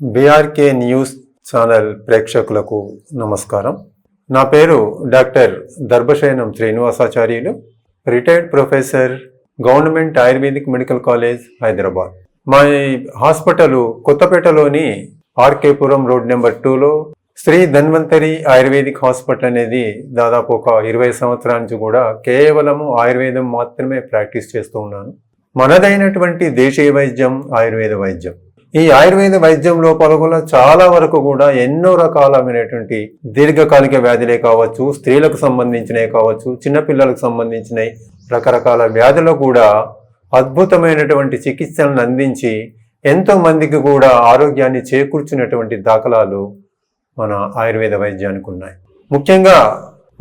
BRK news channel ప్రేక్షకులకు నమస్కారం. నా పేరు doctor Darbhasayanam Srinivasacharyulu, retired professor, government ayurvedic medical college, Hyderabad. మా హాస్పిటల్ కొత్తపేటలోని ఆర్కేపురం రోడ్ నెంబర్ 2లో శ్రీ ధన్వంతరి ఆయుర్వేదిక్ హాస్పిటల్ అనేది దాదాపు ఒక 20 సంవత్సరాల నుంచి కూడా కేవలము ఆయుర్వేదం మాత్రమే ప్రాక్టీస్ చేస్తూ ఉన్నాను. మనదైనటువంటి దేశీయ వైద్యం, ఆయుర్వేద వైద్యం. ఈ ఆయుర్వేద వైద్యం లోపల కూడా చాలా వరకు కూడా ఎన్నో రకాలైనటువంటి దీర్ఘకాలిక వ్యాధులే కావచ్చు, స్త్రీలకు సంబంధించినవి కావచ్చు, చిన్నపిల్లలకు సంబంధించినవి, రకరకాల వ్యాధులకు కూడా అద్భుతమైనటువంటి చికిత్సలను అందించి ఎంతో మందికి కూడా ఆరోగ్యాన్ని చేకూర్చినటువంటి దాఖలాలు మన ఆయుర్వేద వైద్యానికి ఉన్నాయి. ముఖ్యంగా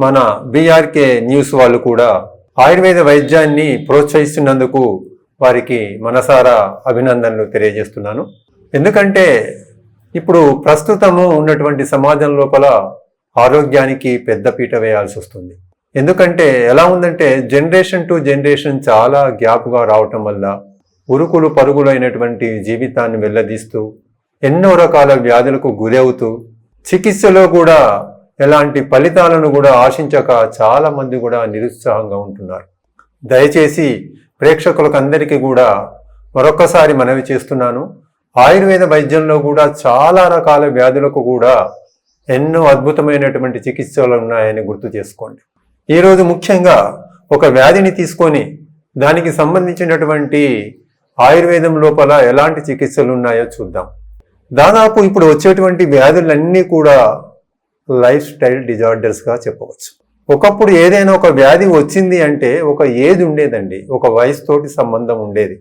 మన బీఆర్కే న్యూస్ వాళ్ళు కూడా ఆయుర్వేద వైద్యాన్ని ప్రోత్సహిస్తున్నందుకు వారికి మనసారా అభినందనలు తెలియజేస్తున్నాను. ఎందుకంటే ఇప్పుడు ప్రస్తుతము ఉన్నటువంటి సమాజం లోపల ఆరోగ్యానికి పెద్దపీట వేయాల్సి వస్తుంది. ఎందుకంటే ఎలా ఉందంటే జనరేషన్ టు జనరేషన్ చాలా గ్యాప్గా రావటం వల్ల ఉరుకులు పరుగులైనటువంటి జీవితాన్ని వెల్లదీస్తూ ఎన్నో రకాల వ్యాధులకు గురవుతూ చికిత్సలో కూడా ఎలాంటి ఫలితాలను కూడా ఆశించక చాలా మంది కూడా నిరుత్సాహంగా ఉంటున్నారు. దయచేసి ప్రేక్షకులకు అందరికీ కూడా మరొకసారి మనవి చేస్తున్నాను, ఆయుర్వేద వైద్యంలో కూడా చాలా రకాల వ్యాధులకు కూడా ఎన్నో అద్భుతమైనటువంటి చికిత్సలు ఉన్నాయని గుర్తు చేసుకోండి. ఈరోజు ముఖ్యంగా ఒక వ్యాధిని తీసుకొని దానికి సంబంధించినటువంటి ఆయుర్వేదం లోపల ఎలాంటి చికిత్సలు ఉన్నాయో చూద్దాం. దాదాపు ఇప్పుడు వచ్చేటువంటి వ్యాధులన్నీ కూడా లైఫ్ స్టైల్ డిజార్డర్స్గా చెప్పవచ్చు. ఒకప్పుడు ఏదైనా ఒక వ్యాధి వచ్చింది అంటే ఒక ఏజ్ ఉండేదండి, ఒక వయసుతోటి సంబంధం ఉండేది.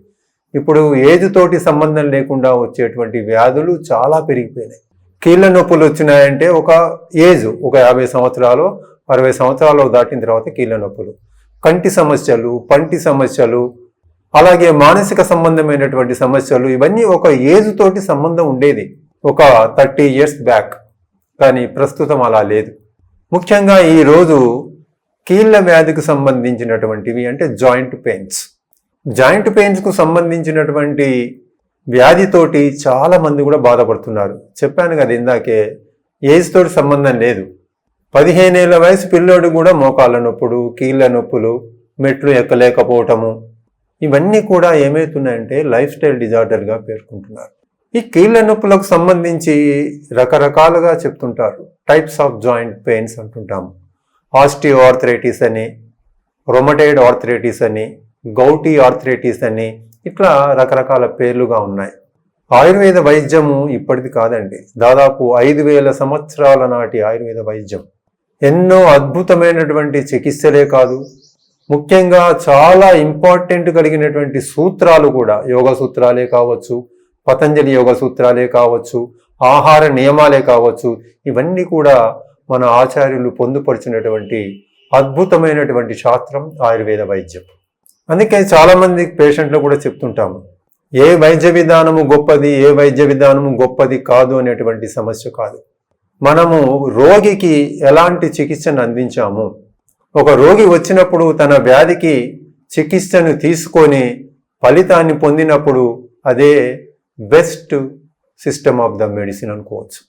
ఇప్పుడు ఏజ్ తోటి సంబంధం లేకుండా వచ్చేటువంటి వ్యాధులు చాలా పెరిగిపోయినాయి. కీళ్ళ నొప్పులు వచ్చినాయంటే ఒక ఏజ్, ఒక 50 సంవత్సరాలు 60 సంవత్సరాలు దాటిన తర్వాత కీళ్ళ నొప్పులు, కంటి సమస్యలు, పంటి సమస్యలు, అలాగే మానసిక సంబంధమైనటువంటి సమస్యలు, ఇవన్నీ ఒక ఏజ్ తోటి సంబంధం ఉండేది ఒక 30 years బ్యాక్. కానీ ప్రస్తుతం అలా లేదు. ముఖ్యంగా ఈరోజు కీళ్ళ వ్యాధికి సంబంధించినటువంటివి అంటే జాయింట్ పెయిన్స్కు సంబంధించినటువంటి వ్యాధితోటి చాలా మంది కూడా బాధపడుతున్నారు. చెప్పాను కదా ఇందాకే, ఏజ్ తోటి సంబంధం లేదు. 15 ఏళ్ల వయసు పిల్లోడు కూడా మోకాళ్ళ నొప్పులు, కీళ్ళ నొప్పులు, మెట్లు ఎక్కలేకపోవటము, ఇవన్నీ కూడా ఏమవుతున్నాయంటే లైఫ్ స్టైల్ డిజార్డర్గా పేర్కొంటున్నారు. ఈ కీళ్ళ నొప్పులకు సంబంధించి రకరకాలుగా చెప్తుంటారు. టైప్స్ ఆఫ్ జాయింట్ పెయిన్స్ అంటుంటాము. ఆస్టియో ఆర్థరైటిస్ అని, రొమటైడ్ ఆర్థరైటిస్ అని, గౌటీ ఆర్థరైటిస్ అని, ఇట్లా రకరకాల పేర్లుగా ఉన్నాయి. ఆయుర్వేద వైద్యము ఇప్పటిది కాదండి, దాదాపు 5000 సంవత్సరాల నాటి ఆయుర్వేద వైద్యం. ఎన్నో అద్భుతమైనటువంటి చికిత్సలే కాదు, ముఖ్యంగా చాలా ఇంపార్టెంట్ కలిగినటువంటి సూత్రాలు కూడా, యోగ సూత్రాలే కావచ్చు, పతంజలి యోగ సూత్రాలే కావచ్చు, ఆహార నియమాలే కావచ్చు, ఇవన్నీ కూడా మన ఆచార్యులు పొందుపరిచినటువంటి అద్భుతమైనటువంటి శాస్త్రం ఆయుర్వేద వైద్యం. అందుకే చాలామంది పేషెంట్లు కూడా చెప్తుంటాము, ఏ వైద్య విధానము గొప్పది, ఏ వైద్య విధానము గొప్పది కాదు అనేటువంటి సమస్య కాదు. మనము రోగికి ఎలాంటి చికిత్సను అందించాము, ఒక రోగి వచ్చినప్పుడు తన వ్యాధికి చికిత్సను తీసుకొని ఫలితాన్ని పొందినప్పుడు అదే best system of the medicine అనుకోవచ్చు.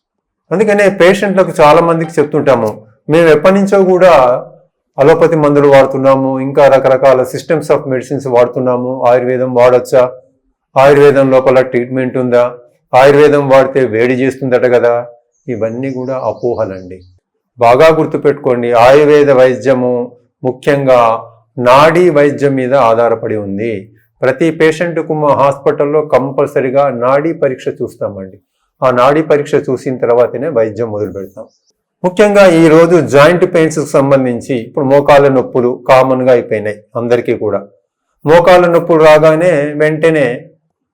అందుకనే పేషెంట్లకు చాలా మందికి చెప్తుంటాము, మేము ఎప్పటి నుంచో కూడా అలోపతి మందులు వాడుతున్నాము, ఇంకా రకరకాల సిస్టమ్స్ ఆఫ్ మెడిసిన్స్ వాడుతున్నాము, ఆయుర్వేదం వాడొచ్చా, ఆయుర్వేదం లోపల ట్రీట్మెంట్ ఉందా, ఆయుర్వేదం వాడితే వేడి చేస్తుందట కదా, ఇవన్నీ కూడా అపోహలండి. బాగా గుర్తుపెట్టుకోండి, ఆయుర్వేద వైద్యము ముఖ్యంగా నాడీ వైద్యం మీద ఆధారపడి ఉంది. ప్రతి పేషెంట్కు మా హాస్పిటల్లో కంపల్సరిగా నాడీ పరీక్ష చూస్తామండి. ఆ నాడీ పరీక్ష చూసిన తర్వాతనే వైద్యం మొదలు పెడతాం. ముఖ్యంగా ఈరోజు జాయింట్ పెయిన్స్కి సంబంధించి ఇప్పుడు మోకాళ్ళ నొప్పులు కామన్గా అయిపోయినాయి అందరికీ కూడా. మోకాళ్ళ నొప్పులు రాగానే వెంటనే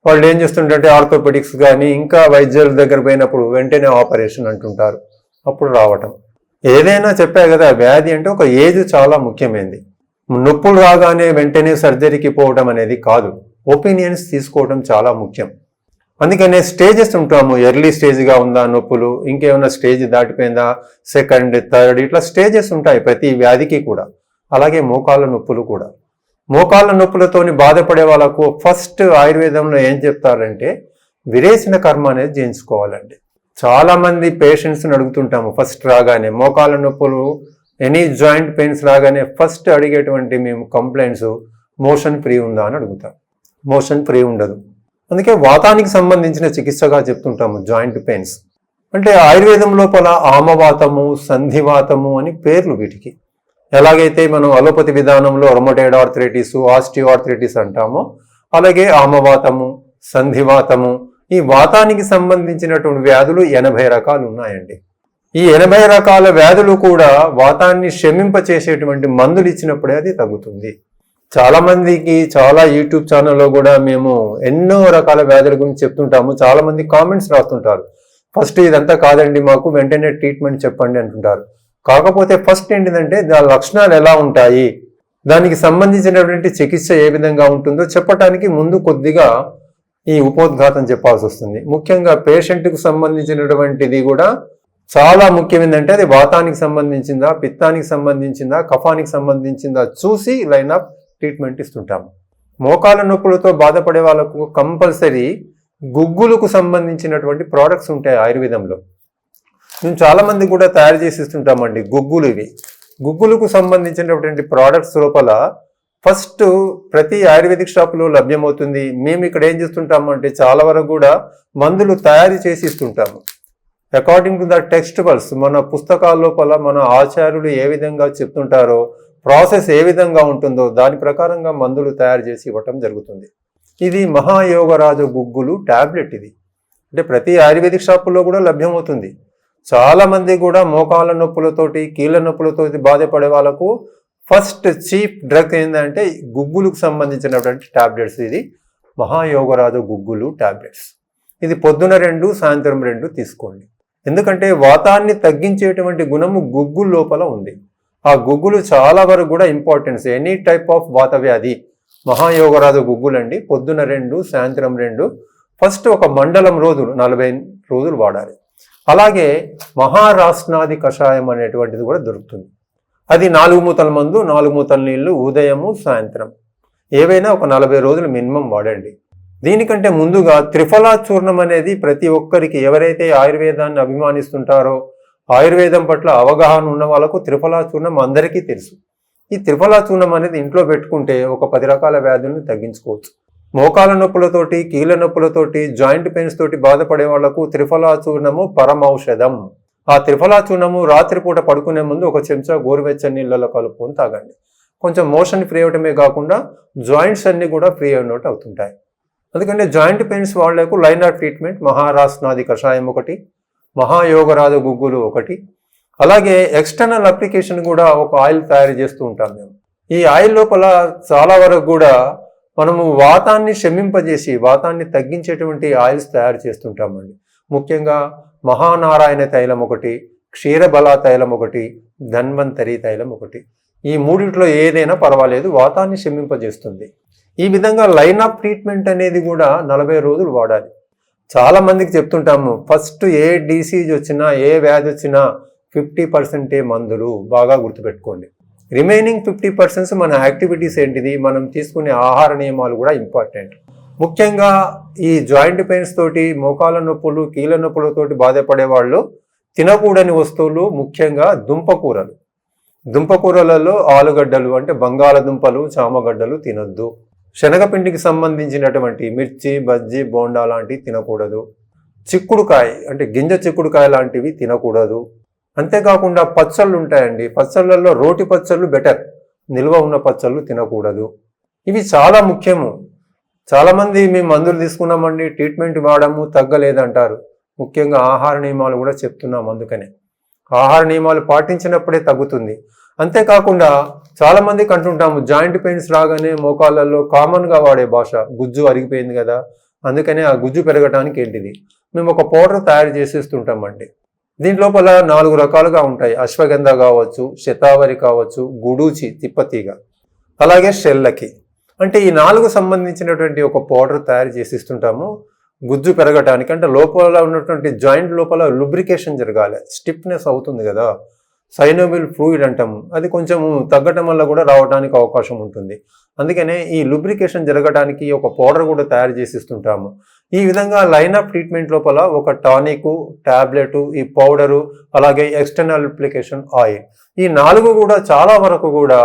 వాళ్ళు ఏం చేస్తుంటే ఆర్థోపెడిక్స్ కానీ ఇంకా వైద్యుల దగ్గర పోయినప్పుడు వెంటనే ఆపరేషన్ అంటుంటారు, అప్పుడు రావటం. ఏదైనా చెప్పా కదా, వ్యాధి అంటే ఒక ఏజ్ చాలా ముఖ్యమైనది. నొప్పులు రాగానే వెంటనే సర్జరీకి పోవడం అనేది కాదు, ఒపీనియన్స్ తీసుకోవడం చాలా ముఖ్యం. అందుకనే స్టేజెస్ ఉంటాము, ఎర్లీ స్టేజ్గా ఉందా నొప్పులు, ఇంకేమైనా స్టేజ్ దాటిపోయిందా, సెకండ్, థర్డ్, ఇట్లా స్టేజెస్ ఉంటాయి ప్రతి వ్యాధికి కూడా. అలాగే మోకాళ్ళ నొప్పులు కూడా. మోకాళ్ళ నొప్పులతోని బాధపడే వాళ్ళకు ఫస్ట్ ఆయుర్వేదంలో ఏం చెప్తారంటే విరేచన కర్మ అనేది చేయించుకోవాలండి. చాలామంది పేషెంట్స్ని అడుగుతుంటాము ఫస్ట్ రాగానే, మోకాళ్ళ నొప్పులు ఎనీ జాయింట్ పెయిన్స్ రాగానే ఫస్ట్ అడిగేటువంటి మేము కంప్లైంట్స్ మోషన్ ఫ్రీ ఉందా అని అడుగుతాం. మోషన్ ఫ్రీ ఉండదు. అందుకే వాతానికి సంబంధించిన చికిత్సగా చెప్తుంటాము జాయింట్ పెయిన్స్. అంటే ఆయుర్వేదం లోపల ఆమవాతము, సంధివాతము అని పేర్లు వీటికి. ఎలాగైతే మనం అలోపతి విధానంలో రొమటైడ్ ఆర్థరైటిస్, ఆస్టియో ఆర్థరైటిస్ అంటామో, అలాగే ఆమవాతము, సంధివాతము, ఈ వాతానికి సంబంధించినటువంటి వ్యాధులు 80 రకాలు ఉన్నాయండి. ఈ 80 రకాల వ్యాధులు కూడా వాతాన్ని శమింపచేసేటువంటి మందులు ఇచ్చినప్పుడే అది తగ్గుతుంది. చాలా మందికి చాలా యూట్యూబ్ ఛానల్లో కూడా మేము ఎన్నో రకాల వ్యాధుల గురించి చెప్తుంటాము. చాలా మంది కామెంట్స్ రాస్తుంటారు, ఫస్ట్ ఇదంతా కాదండి మాకు వెంటనే ట్రీట్మెంట్ చెప్పండి అంటుంటారు. కాకపోతే ఫస్ట్ ఏంటిదంటే దాని లక్షణాలు ఎలా ఉంటాయి, దానికి సంబంధించినటువంటి చికిత్స ఏ విధంగా ఉంటుందో చెప్పడానికి ముందు కొద్దిగా ఈ ఉపోద్ఘాతం చెప్పాల్సి వస్తుంది. ముఖ్యంగా పేషెంట్కి సంబంధించినటువంటిది కూడా చాలా ముఖ్యం. ఏంటంటే అది వాతానికి సంబంధించిందా, పిత్తానికి సంబంధించిందా, కఫానికి సంబంధించిందా చూసి లైన్ ఆఫ్ ట్రీట్మెంట్ ఇస్తుంటాము. మోకాళ్ళ నొప్పులతో బాధపడే వాళ్ళకు కంపల్సరీ గుగ్గులకు సంబంధించినటువంటి ప్రోడక్ట్స్ ఉంటాయి ఆయుర్వేదంలో. మేము చాలామంది కూడా తయారు చేసి ఇస్తుంటామండి గుగ్గులు. ఇవి గుగ్గులకు సంబంధించినటువంటి ప్రోడక్ట్స్ లోపల ఫస్ట్ ప్రతి ఆయుర్వేదిక్ షాపులో లభ్యమవుతుంది. మేము ఇక్కడ ఏం చేస్తుంటాము చాలా వరకు కూడా మందులు తయారు చేసి ఇస్తుంటాము. According to the textbooks, మన పుస్తకాల లోపల మన ఆచార్యులు ఏ విధంగా చెప్తుంటారో, ప్రాసెస్ ఏ విధంగా ఉంటుందో దాని ప్రకారంగా మందులు తయారు చేసి ఇవ్వటం జరుగుతుంది. ఇది మహాయోగరాజు గుగ్గులు టాబ్లెట్. ఇది అంటే ప్రతి ఆయుర్వేదిక్ షాపుల్లో కూడా లభ్యమవుతుంది. చాలామంది కూడా మోకాళ్ళ నొప్పులతోటి, కీళ్ళ నొప్పులతోటి బాధపడే వాళ్ళకు ఫస్ట్ చీప్ డ్రగ్ ఏంటంటే గుగ్గులకు సంబంధించినటువంటి టాబ్లెట్స్. ఇది మహాయోగరాజు గుగ్గులు టాబ్లెట్స్. ఇది పొద్దున 2, సాయంత్రం 2 తీసుకోండి. ఎందుకంటే వాతాన్ని తగ్గించేటువంటి గుణము గుగ్గుల లోపల ఉంది. ఆ గుగ్గులు చాలా వరకు కూడా ఇంపార్టెన్స్. ఎనీ టైప్ ఆఫ్ వాత వ్యాధి మహాయోగరాజు గుగ్గులండి. పొద్దున 2, సాయంత్రం 2, ఫస్ట్ ఒక మండలం రోజులు 40 రోజులు వాడాలి. అలాగే మహారాష్ట్రాది కషాయం అనేటువంటిది కూడా దొరుకుతుంది. అది 4 మూతల మందు, 4 మూతల నీళ్లు, ఉదయము సాయంత్రం ఏవైనా ఒక 40 రోజులు మినిమం వాడండి. దీనికంటే ముందుగా త్రిఫలా చూర్ణం అనేది ప్రతి ఒక్కరికి, ఎవరైతే ఆయుర్వేదాన్ని అభిమానిస్తుంటారో, ఆయుర్వేదం పట్ల అవగాహన ఉన్న వాళ్ళకు త్రిఫలా చూర్ణం అందరికీ తెలుసు. ఈ త్రిఫలా చూర్ణం అనేది ఇంట్లో పెట్టుకుంటే ఒక 10 రకాల వ్యాధులను తగ్గించుకోవచ్చు. మోకాల నొప్పులతోటి, కీళ్ళ నొప్పులతోటి, జాయింట్ పెయిన్స్ తోటి బాధపడే వాళ్లకు త్రిఫలా చూర్ణము పరమౌషధం. ఆ త్రిఫలా చూర్ణము రాత్రిపూట పడుకునే ముందు ఒక చెంచా గోరువెచ్చని నీళ్ళలో కలుపుకొని తాగండి. కొంచెం మోషన్ ఫ్రీ అవటమే కాకుండా జాయింట్స్ అన్ని కూడా ఫ్రీ అయినట్టు అవుతుంటాయి. అందుకని జాయింట్ పెయిన్స్ వాళ్లకు లైన్ ఆఫ్ ట్రీట్మెంట్ మహారాష్ట్రాది కషాయం ఒకటి, మహాయోగరాజు గుగ్గులు ఒకటి. అలాగే ఎక్స్టర్నల్ అప్లికేషన్ కూడా ఒక ఆయిల్ తయారు చేస్తూ ఉంటాం మేము. ఈ ఆయిల్ లోపల చాలా వరకు కూడా మనము వాతాన్ని శమింపజేసి వాతాన్ని తగ్గించేటువంటి ఆయిల్స్ తయారు చేస్తుంటామండి. ముఖ్యంగా మహానారాయణ తైలం ఒకటి, క్షీరబల తైలం ఒకటి, ధన్వంతరి తైలం ఒకటి. ఈ మూడిట్లో ఏదైనా పర్వాలేదు, వాతాన్ని శమింపజేస్తుంది. ఈ విధంగా లైన్ ఆఫ్ ట్రీట్మెంట్ అనేది కూడా 40 రోజులు వాడాలి. చాలా మందికి చెప్తుంటాము, ఫస్ట్ ఏ డిసీజ్ వచ్చినా, ఏ వ్యాధి వచ్చినా 50% మందులు. బాగా గుర్తుపెట్టుకోండి. రిమైనింగ్ 50% మన యాక్టివిటీస్ ఏంటిది, మనం తీసుకునే ఆహార నియమాలు కూడా ఇంపార్టెంట్. ముఖ్యంగా ఈ జాయింట్ పెయిన్స్ తోటి, మోకాళ్ళ నొప్పులు, కీళ్ళ నొప్పులతోటి బాధపడే వాళ్ళు తినకూడని వస్తువులు ముఖ్యంగా దుంపకూరలు. దుంపకూరలలో ఆలుగడ్డలు అంటే బంగాళదుంపలు, చామగడ్డలు తినొద్దు. శనగపిండికి సంబంధించినటువంటి మిర్చి, బజ్జీ, బోండా లాంటివి తినకూడదు. చిక్కుడుకాయ అంటే గింజ చిక్కుడుకాయ లాంటివి తినకూడదు. అంతేకాకుండా పచ్చళ్ళు ఉంటాయండి, పచ్చళ్ళల్లో రోటి పచ్చళ్ళు బెటర్, నిల్వ ఉన్న పచ్చళ్ళు తినకూడదు. ఇవి చాలా ముఖ్యము. చాలామంది మేము మందులు తీసుకున్నామండి, ట్రీట్మెంట్ వాడము, తగ్గలేదంటారు. ముఖ్యంగా ఆహార నియమాలు కూడా చెప్తున్నాం. అందుకనే ఆహార నియమాలు పాటించినప్పుడే తగ్గుతుంది. అంతేకాకుండా చాలామందికి అంటుంటాము, జాయింట్ పెయిన్స్ రాగానే మోకాళ్ళల్లో కామన్గా వాడే భాష, గుజ్జు అరిగిపోయింది కదా, అందుకనే ఆ గుజ్జు పెరగడానికి ఏంటిది, మేము ఒక పౌడర్ తయారు చేసేస్తుంటామండి. దీంట్లోపల 4 రకాలుగా ఉంటాయి. అశ్వగంధ కావచ్చు, శతావరి కావచ్చు, గుడూచి తిప్పతీగ, అలాగే షెల్లకి. అంటే ఈ 4 సంబంధించినటువంటి ఒక పౌడర్ తయారు చేసిస్తుంటాము. గుజ్జు పెరగటానికి, అంటే లోపల ఉన్నటువంటి జాయింట్ లోపల లూబ్రికేషన్ జరగాలి, స్టిఫ్నెస్ అవుతుంది కదా, సైనోవిల్ ఫ్లూయిడ్ అంటాము, అది కొంచెం తగ్గటం వల్ల కూడా రావడానికి అవకాశం ఉంటుంది. అందుకనే ఈ లూబ్రికేషన్ జరగడానికి ఒక పౌడర్ కూడా తయారు చేసి ఇస్తుంటాము. ఈ విధంగా లైన్ ఆఫ్ ట్రీట్మెంట్ లోపల ఒక టానిక్, టాబ్లెట్, ఈ పౌడరు, అలాగే ఎక్స్టర్నల్ అప్లికేషన్ ఆయిల్, ఈ 4 కూడా చాలా వరకు కూడా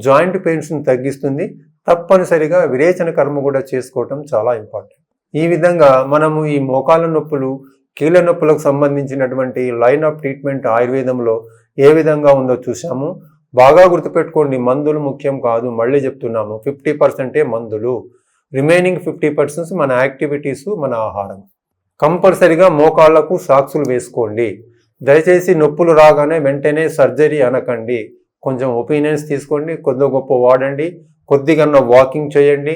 జాయింట్ పెయిన్స్ని తగ్గిస్తుంది. తప్పనిసరిగా విరేచన కర్మ కూడా చేసుకోవటం చాలా ఇంపార్టెంట్. ఈ విధంగా మనము ఈ మోకాళ్ళ నొప్పులు, కీళ్ళ నొప్పులకు సంబంధించినటువంటి లైన్ ఆఫ్ ట్రీట్మెంట్ ఆయుర్వేదంలో ఏ విధంగా ఉందో చూసాము. బాగా గుర్తుపెట్టుకోండి, మందులు ముఖ్యం కాదు. మళ్ళీ చెప్తున్నాము, 50% మందులు, రిమైనింగ్ 50% మన యాక్టివిటీస్, మన ఆహారం. కంపల్సరిగా మోకాళ్లకు సాక్సులు వేసుకోండి. దయచేసి నొప్పులు రాగానే వెంటనే సర్జరీ అనకండి. కొంచెం ఒపీనియన్స్ తీసుకోండి, కొద్ది గొప్ప వాడండి, కొద్దిగా వాకింగ్ చేయండి,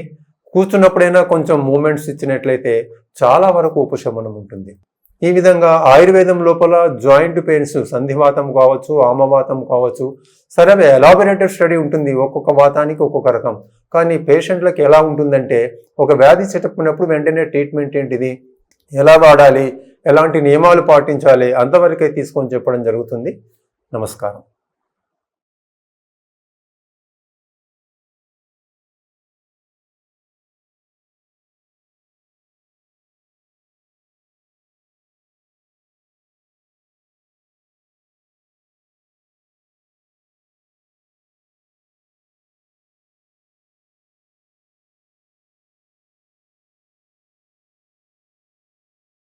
కూర్చున్నప్పుడైనా కొంచెం మూమెంట్స్ ఇచ్చినట్లయితే చాలా వరకు ఉపశమనం ఉంటుంది. ఈ విధంగా ఆయుర్వేదం లోపల జాయింట్ పెయిన్స్, సంధివాతం కావచ్చు, ఆమవాతం కావచ్చు, సరే ఎలాబొరేటెడ్ స్టడీ ఉంటుంది, ఒక్కొక్క వాతానికి ఒక్కొక్క రకం. కానీ పేషెంట్లకు ఎలా ఉంటుందంటే, ఒక వ్యాధి చెప్పుకున్నప్పుడు వెంటనే ట్రీట్మెంట్ ఏంటిది, ఎలా వాడాలి, ఎలాంటి నియమాలు పాటించాలి, అంతవరకే తీసుకొని చెప్పడం జరుగుతుంది. నమస్కారం.